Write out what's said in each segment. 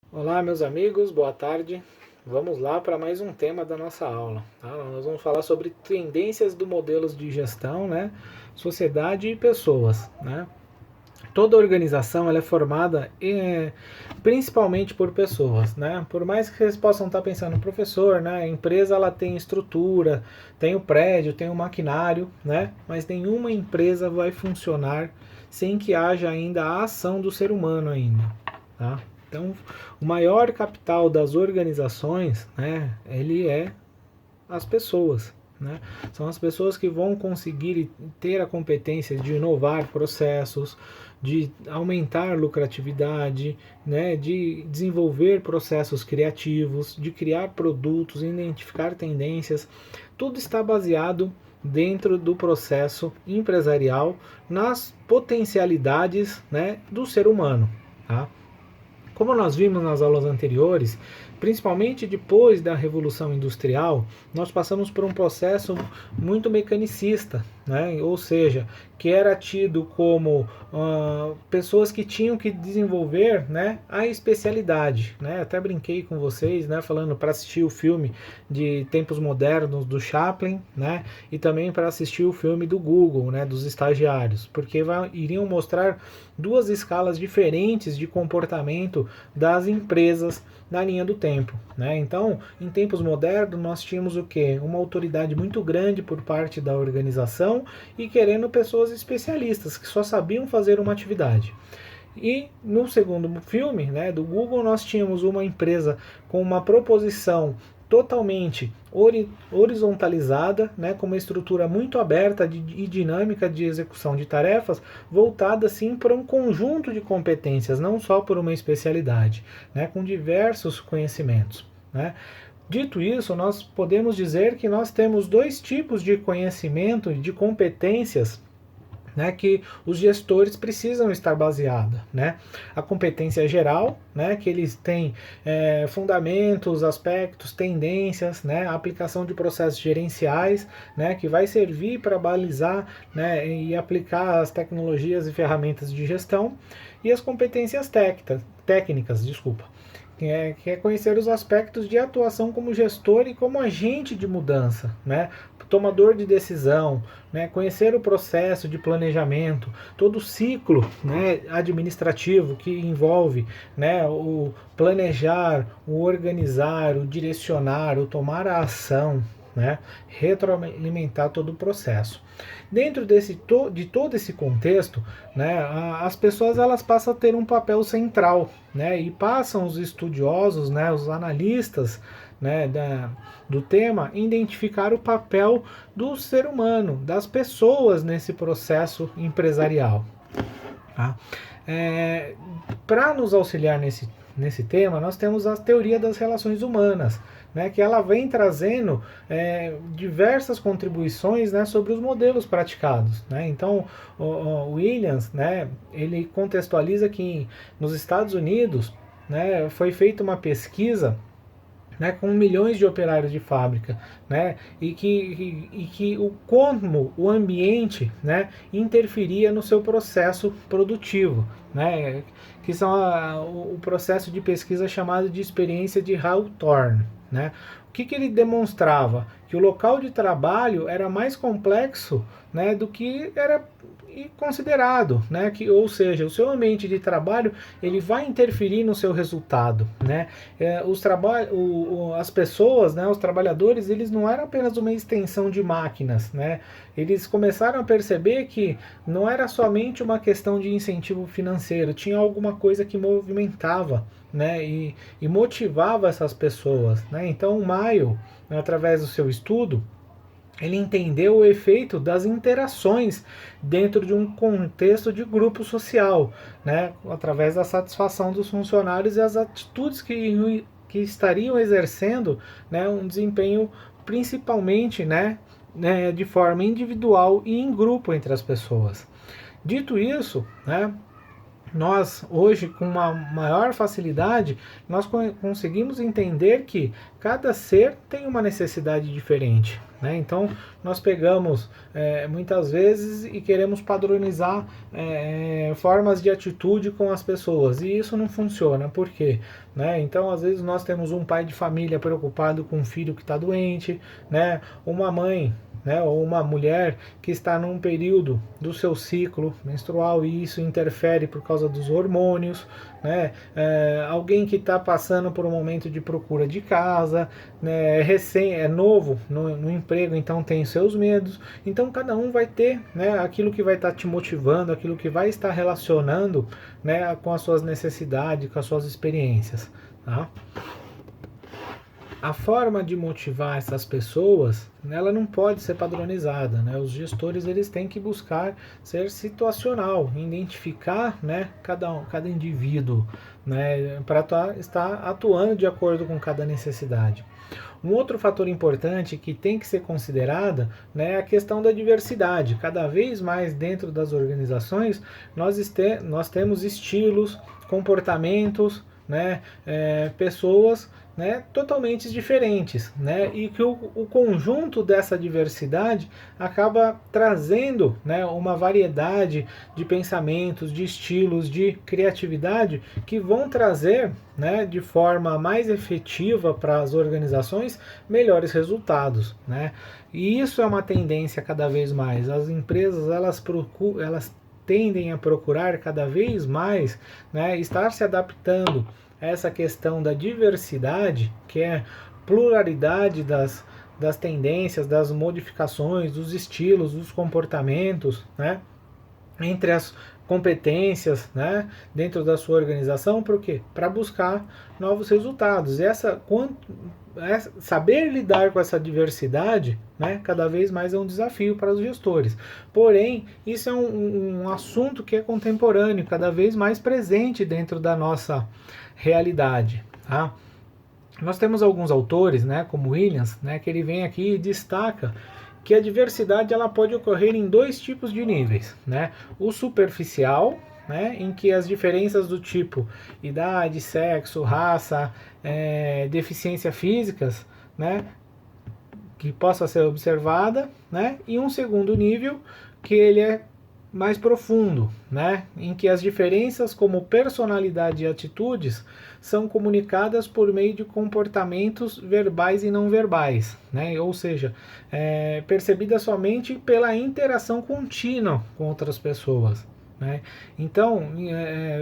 Olá, meus amigos, boa tarde. Vamos lá para mais um tema da nossa aula. Tá? Nós vamos falar sobre tendências do modelos de gestão, né? Sociedade e pessoas. Né? Toda organização ela é formada principalmente por pessoas. Né? Por mais que vocês possam estar pensando, professor, né? A empresa ela tem estrutura, tem o prédio, tem o maquinário, né? Mas nenhuma empresa vai funcionar sem que haja ainda a ação do ser humano ainda. Tá? Então, o maior capital das organizações, né, ele é as pessoas. Né? São as pessoas que vão conseguir ter a competência de inovar processos, de aumentar a lucratividade, né, de desenvolver processos criativos, de criar produtos, identificar tendências. Tudo está baseado dentro do processo empresarial nas potencialidades, né, do ser humano. Tá? Como nós vimos nas aulas anteriores, principalmente depois da Revolução Industrial, nós passamos por um processo muito mecanicista, né? Ou seja, que era tido como pessoas que tinham que desenvolver, né, a especialidade. Né? Até brinquei com vocês, né, falando para assistir o filme de Tempos Modernos do Chaplin, né, e também para assistir o filme do Google, né, dos estagiários, porque iriam mostrar duas escalas diferentes de comportamento das empresas na linha do tempo. Né? Então, em tempos modernos, nós tínhamos o quê? Uma autoridade muito grande por parte da organização e querendo pessoas especialistas que só sabiam fazer uma atividade. E no segundo filme, né, do Google, nós tínhamos uma empresa com uma proposição totalmente horizontalizada, né, com uma estrutura muito aberta e dinâmica de execução de tarefas, voltada sim para um conjunto de competências, não só por uma especialidade, né, com diversos conhecimentos. Né. Dito isso, nós podemos dizer que nós temos dois tipos de conhecimento e de competências, né, que os gestores precisam estar baseados. Né? A competência geral, né, que eles têm fundamentos, aspectos, tendências, né, a aplicação de processos gerenciais, né, que vai servir para balizar, né, e aplicar as tecnologias e ferramentas de gestão, e as competências técnicas, que é conhecer os aspectos de atuação como gestor e como agente de mudança, né? Tomador de decisão, né? Conhecer o processo de planejamento, todo o ciclo, né, administrativo que envolve, né, o planejar, o organizar, o direcionar, o tomar a ação, né, retroalimentar todo o processo. Dentro de todo esse contexto, né, as pessoas elas passam a ter um papel central, né, e passam os estudiosos, né, os analistas, né, do tema, identificar o papel do ser humano, das pessoas nesse processo empresarial. Tá? Para nos auxiliar nesse tema, nós temos a teoria das relações humanas, né, que ela vem trazendo diversas contribuições, né, sobre os modelos praticados. Né? Então, o Williams, né, ele contextualiza que nos Estados Unidos, né, foi feita uma pesquisa, né, com milhões de operários de fábrica, né, como o ambiente, né, interferia no seu processo produtivo, né, que são o processo de pesquisa chamado de experiência de Hawthorne. Né. O que ele demonstrava? Que o local de trabalho era mais complexo, né, do que era considerado, né, ou seja, o seu ambiente de trabalho ele vai interferir no seu resultado. Né. As pessoas, né, os trabalhadores, eles não eram apenas uma extensão de máquinas. Né. Eles começaram a perceber que não era somente uma questão de incentivo financeiro, tinha alguma coisa que movimentava, né, e motivava essas pessoas. Né. Então o Maio, através do seu estudo, ele entendeu o efeito das interações dentro de um contexto de grupo social, né, através da satisfação dos funcionários e as atitudes que estariam exercendo, né, um desempenho principalmente, de forma individual e em grupo entre as pessoas. Dito isso, né, nós hoje, com uma maior facilidade, nós conseguimos entender que cada ser tem uma necessidade diferente, né? Então nós pegamos muitas vezes e queremos padronizar formas de atitude com as pessoas, e isso não funciona. Por quê? Né? Então às vezes nós temos um pai de família preocupado com um filho que está doente, né? Uma mãe, né, ou uma mulher que está num período do seu ciclo menstrual e isso interfere por causa dos hormônios, né, alguém que está passando por um momento de procura de casa, né, é novo no emprego, então tem seus medos. Então cada um vai ter, né, aquilo que vai estar te motivando, aquilo que vai estar relacionando, né, com as suas necessidades, com as suas experiências. Tá? A forma de motivar essas pessoas, ela não pode ser padronizada, né? Os gestores eles têm que buscar ser situacional, identificar, né, cada indivíduo, né, para estar atuando de acordo com cada necessidade. Um outro fator importante que tem que ser considerada, né, é a questão da diversidade. Cada vez mais dentro das organizações nós temos estilos, comportamentos, né, pessoas, né, totalmente diferentes, né, e que o conjunto dessa diversidade acaba trazendo, né, uma variedade de pensamentos, de estilos, de criatividade que vão trazer, né, de forma mais efetiva para as organizações melhores resultados, né? E isso é uma tendência cada vez mais. As empresas elas tendem a procurar cada vez mais, né, estar se adaptando essa questão da diversidade, que é pluralidade das tendências, das modificações, dos estilos, dos comportamentos, né, entre as competências, né, dentro da sua organização, por quê? Para buscar novos resultados. Saber lidar com essa diversidade, né, cada vez mais é um desafio para os gestores. Porém, isso é um assunto que é contemporâneo, cada vez mais presente dentro da nossa realidade. Tá? Nós temos alguns autores, né, como Williams, né, que ele vem aqui e destaca que a diversidade ela pode ocorrer em dois tipos de níveis, né? O superficial, né, em que as diferenças do tipo idade, sexo, raça, deficiência físicas, né, que possa ser observada, né? E um segundo nível que ele é mais profundo, né, em que as diferenças como personalidade e atitudes são comunicadas por meio de comportamentos verbais e não verbais, né, ou seja, percebida somente pela interação contínua com outras pessoas. Né? Então,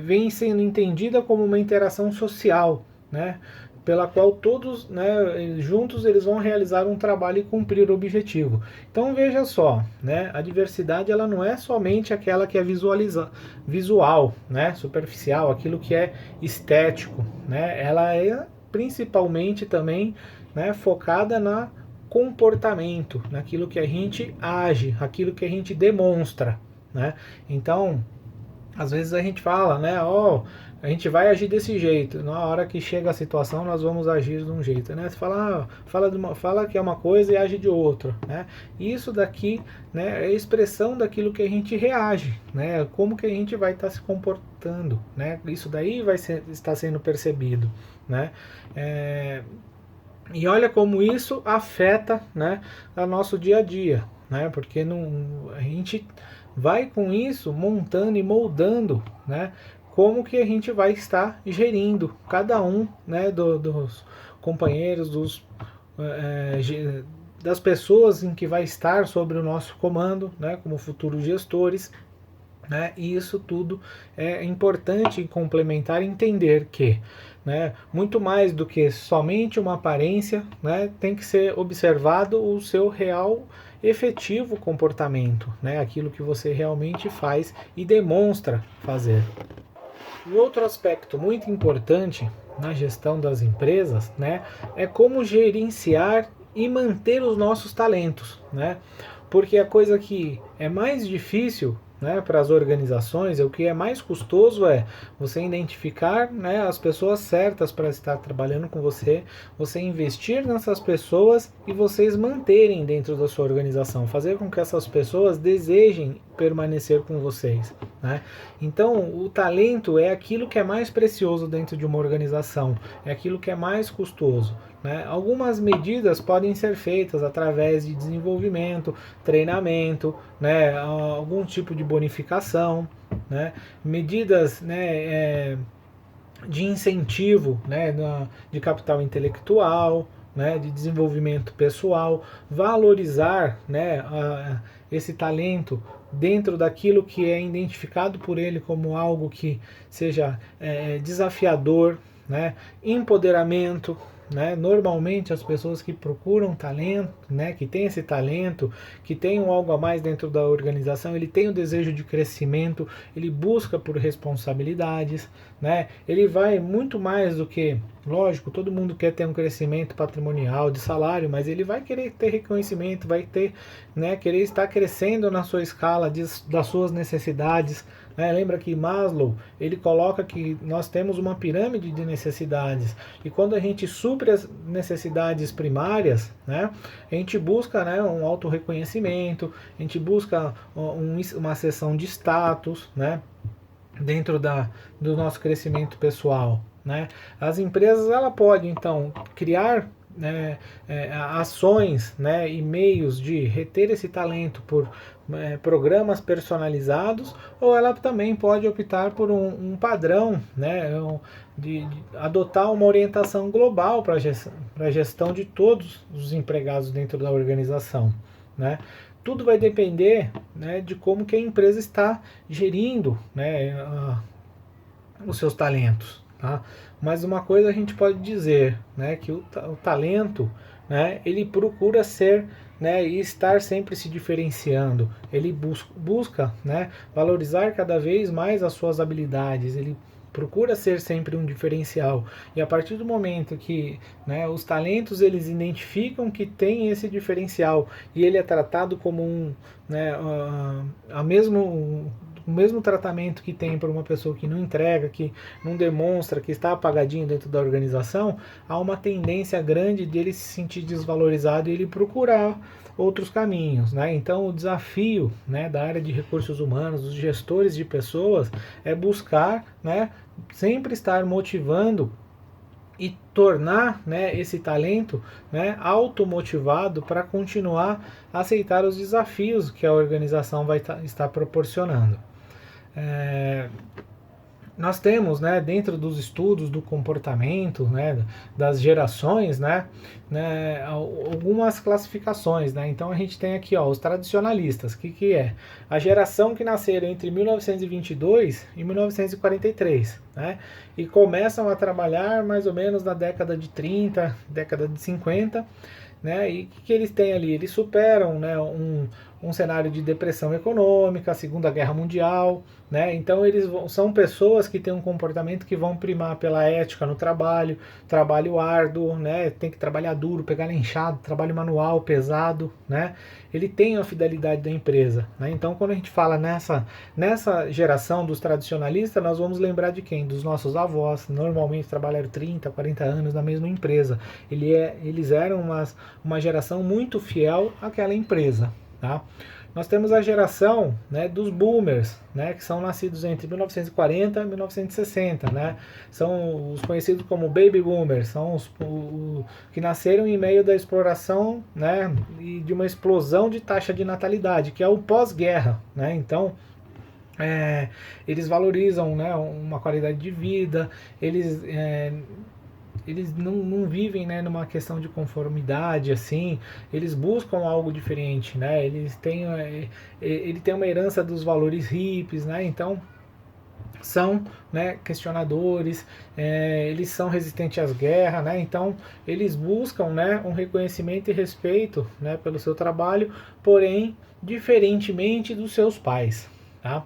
vem sendo entendida como uma interação social, né, pela qual todos, né, juntos eles vão realizar um trabalho e cumprir o objetivo. Então veja só, né, a diversidade ela não é somente aquela que é visual, né, superficial, aquilo que é estético, né, ela é principalmente também, né, focada na comportamento, naquilo que a gente age, aquilo que a gente demonstra, né? Então, às vezes a gente fala, né, a gente vai agir desse jeito. Na hora que chega a situação, nós vamos agir de um jeito, né? Você fala, fala que é uma coisa e age de outra, né? Isso daqui, né, é a expressão daquilo que a gente reage, né? Como que a gente vai estar se comportando, né? Isso daí está sendo percebido, né? E olha como isso afeta, né, o nosso dia a dia, né? Porque a gente vai com isso montando e moldando, né, como que a gente vai estar gerindo cada um, né, dos companheiros, das pessoas em que vai estar sobre o nosso comando, né, como futuros gestores, né, e isso tudo é importante complementar e entender que, né, muito mais do que somente uma aparência, né, tem que ser observado o seu real efetivo comportamento, né, aquilo que você realmente faz e demonstra fazer. Um outro aspecto muito importante na gestão das empresas, né, é como gerenciar e manter os nossos talentos, né? Porque a coisa que é mais difícil, né, para as organizações, o que é mais custoso é você identificar, né, as pessoas certas para estar trabalhando com você, você investir nessas pessoas e vocês manterem dentro da sua organização, fazer com que essas pessoas desejem permanecer com vocês, né? Então, o talento é aquilo que é mais precioso dentro de uma organização, é aquilo que é mais custoso, né? Algumas medidas podem ser feitas através de desenvolvimento, treinamento, né? Algum tipo de bonificação, né? Medidas, né, de incentivo, né, de capital intelectual, né, de desenvolvimento pessoal, valorizar, né, esse talento dentro daquilo que é identificado por ele como algo que seja desafiador, né, empoderamento. Né? Normalmente as pessoas que procuram talento, né, que têm esse talento, que tem algo a mais dentro da organização, ele tem o desejo de crescimento, ele busca por responsabilidades, né? Ele vai muito mais do que, lógico, todo mundo quer ter um crescimento patrimonial de salário, mas ele vai querer ter reconhecimento, vai ter, né, querer estar crescendo na sua escala das suas necessidades. Lembra que Maslow ele coloca que nós temos uma pirâmide de necessidades e quando a gente supre as necessidades primárias, né, a gente busca, né, um autorreconhecimento, a gente busca uma seção de status, né, dentro do nosso crescimento pessoal. Né? As empresas ela pode então criar, né, ações, né, e meios de reter esse talento por programas personalizados, ou ela também pode optar por um padrão, né, de adotar uma orientação global para a gestão de todos os empregados dentro da organização. Né? Tudo vai depender, né, de como que a empresa está gerindo, né, os seus talentos. Tá? Mas uma coisa a gente pode dizer, né, que o talento, né, ele procura ser, né, e estar sempre se diferenciando. Ele busca, né, valorizar cada vez mais as suas habilidades. Ele procura ser sempre um diferencial. E a partir do momento que, né, os talentos eles identificam que tem esse diferencial e ele é tratado como né, o mesmo tratamento que tem para uma pessoa que não entrega, que não demonstra, que está apagadinho dentro da organização, há uma tendência grande dele se sentir desvalorizado e ele procurar outros caminhos. Né? Então o desafio, né, da área de recursos humanos, dos gestores de pessoas, é buscar, né, sempre estar motivando e tornar, né, esse talento, né, automotivado para continuar a aceitar os desafios que a organização vai estar proporcionando. Nós temos, né, dentro dos estudos do comportamento, né, das gerações, né, algumas classificações. Né? Então a gente tem aqui os tradicionalistas, que é a geração que nasceram entre 1922 e 1943, né, e começam a trabalhar mais ou menos na década de 30, década de 50, né, e o que eles têm ali? Eles superam, né, um cenário de depressão econômica, a Segunda Guerra Mundial, né? Então eles são pessoas que têm um comportamento que vão primar pela ética no trabalho, trabalho árduo, né? Tem que trabalhar duro, pegar lenchado, trabalho manual pesado, né? Ele tem a fidelidade da empresa, né? Então quando a gente fala nessa geração dos tradicionalistas, nós vamos lembrar de quem? Dos nossos avós, normalmente trabalharam 30, 40 anos na mesma empresa. Eles eram uma geração muito fiel àquela empresa. Tá? Nós temos a geração, né, dos boomers, né, que são nascidos entre 1940 e 1960. Né? São os conhecidos como baby boomers, são os que nasceram em meio da exploração, né, e de uma explosão de taxa de natalidade, que é o pós-guerra. Né? Então, eles valorizam, né, uma qualidade de vida, eles não vivem, né, numa questão de conformidade, assim, eles buscam algo diferente, né, ele tem uma herança dos valores hippies, né, então são, né, questionadores, eles são resistentes às guerras, né, então eles buscam, né, um reconhecimento e respeito, né, pelo seu trabalho, porém diferentemente dos seus pais. Tá?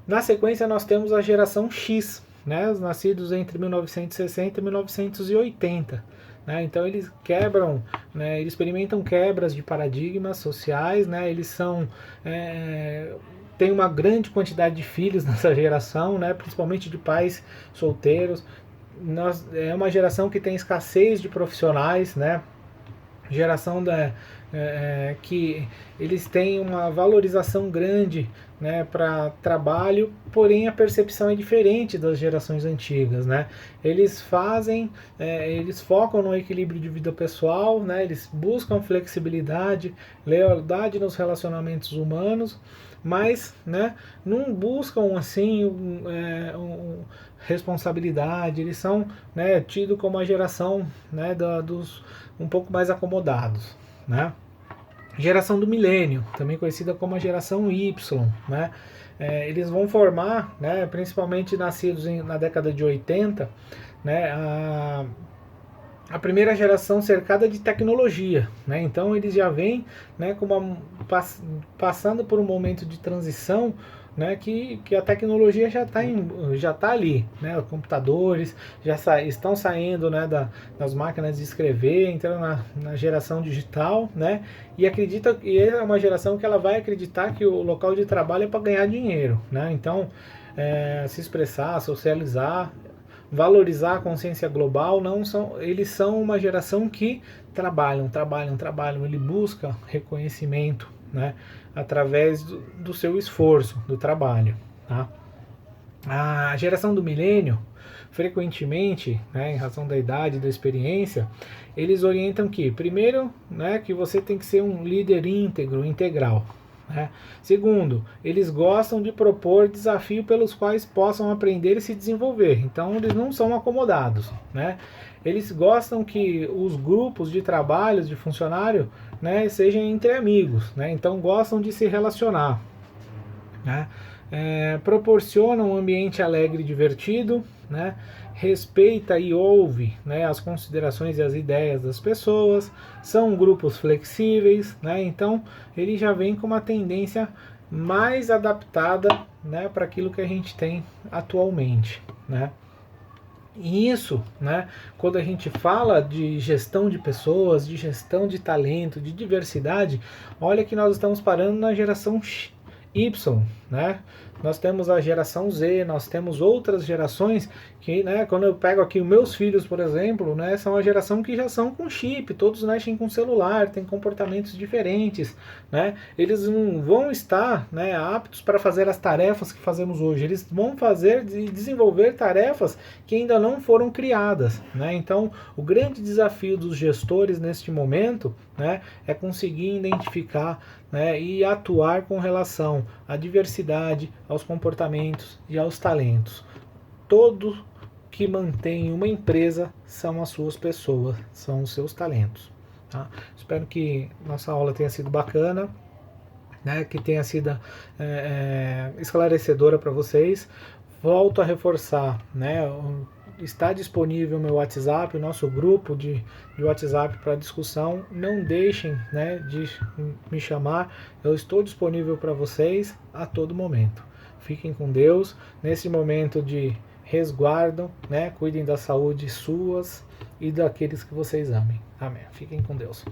Na sequência nós temos a geração X, né, os nascidos entre 1960 e 1980. Né, então eles quebram, né, eles experimentam quebras de paradigmas sociais, né, eles são tem uma grande quantidade de filhos nessa geração, né, principalmente de pais solteiros. É uma geração que tem escassez de profissionais, né, geração que eles têm uma valorização grande, né, para trabalho, porém a percepção é diferente das gerações antigas, né? Eles eles focam no equilíbrio de vida pessoal, né? Eles buscam flexibilidade, lealdade nos relacionamentos humanos, mas, né, não buscam assim responsabilidade. Eles são, né, tidos como a geração, né, dos um pouco mais acomodados, né? Geração do milênio, também conhecida como a geração Y, né? Eles vão formar, né, principalmente nascidos na década de 80, né, a primeira geração cercada de tecnologia, né? Então eles já vêm, né, passando por um momento de transição, né, que a tecnologia já tá ali, né? Os computadores estão saindo, né, das máquinas de escrever, entrando na geração digital, né? E é uma geração que ela vai acreditar que o local de trabalho é para ganhar dinheiro, né? Então se expressar, socializar, valorizar a consciência global, eles são uma geração que trabalham, ele busca reconhecimento, né, através do seu esforço, do trabalho, tá? A geração do milênio, frequentemente, né, em razão da idade e da experiência, eles orientam que, primeiro, né, que você tem que ser um líder íntegro, integral, né? Segundo, eles gostam de propor desafios pelos quais possam aprender e se desenvolver. Então, eles não são acomodados, né? Eles gostam que os grupos de trabalho de funcionário, né, sejam entre amigos, né? Então, gostam de se relacionar, né? Proporciona um ambiente alegre e divertido, né? Respeita e ouve, né, as considerações e as ideias das pessoas, são grupos flexíveis, né? Então ele já vem com uma tendência mais adaptada, né, para aquilo que a gente tem atualmente, né? E isso, né, quando a gente fala de gestão de pessoas, de gestão de talento, de diversidade, olha que nós estamos parando na geração Y, né? Nós temos a geração Z, nós temos outras gerações que, né, quando eu pego aqui os meus filhos, por exemplo, né, são a geração que já são com chip, todos mexem com celular, têm comportamentos diferentes, né? Eles não vão estar, né, aptos para fazer as tarefas que fazemos hoje, eles vão fazer e desenvolver tarefas que ainda não foram criadas, né? Então, o grande desafio dos gestores neste momento, né, é conseguir identificar, né, e atuar com relação à diversidade, aos comportamentos e aos talentos. Todo que mantém uma empresa são as suas pessoas, são os seus talentos. Tá? Espero que nossa aula tenha sido bacana, né, que tenha sido esclarecedora para vocês. Volto a reforçar, né, está disponível o meu WhatsApp, o nosso grupo de WhatsApp para discussão. Não deixem, né, de me chamar, eu estou disponível para vocês a todo momento. Fiquem com Deus nesse momento de resguardo, né, cuidem da saúde suas e daqueles que vocês amem. Amém. Fiquem com Deus.